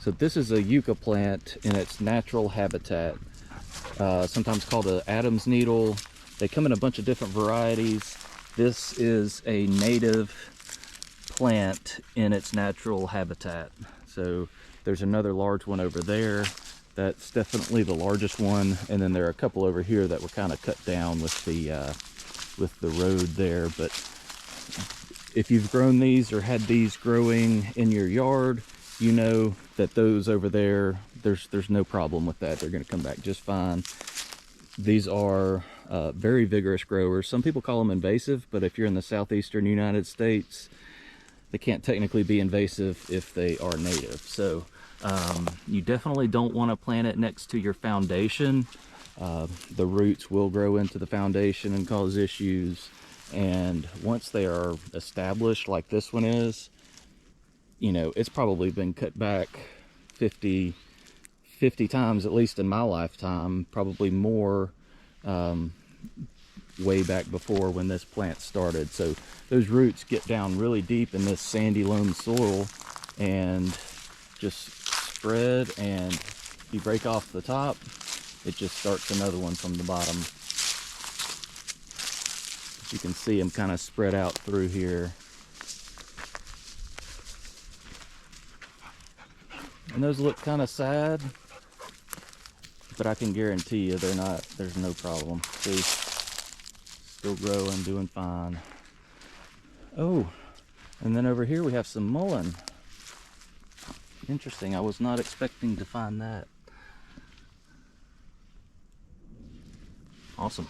So this is a yucca plant in its natural habitat, sometimes called an Adam's needle. They come in a bunch of different varieties. This is a native plant in its natural habitat. So there's another large one over there. That's definitely the largest one, and then there are a couple over here that were kind of cut down with the road there. But if you've grown these or had these growing in your yard, you know that those over there, there's no problem with that. They're going to come back just fine. These are very vigorous growers. Some people call them invasive, but if you're in the southeastern United States, they can't technically be invasive if they are native. So you definitely don't want to plant it next to your foundation. The roots will grow into the foundation and cause issues. And once they are established, like this one is, you know, it's probably been cut back 50 times, at least in my lifetime, probably more, way back before when this plant started. So those roots get down really deep in this sandy loam soil and just spread, and if you break off the top, it just starts another one from the bottom. You can see them kind of spread out through here. And those look kind of sad, but I can guarantee you they're not, there's no problem. See, still growing, doing fine. Oh, and then over here we have some mullein. Interesting, I was not expecting to find that. Awesome.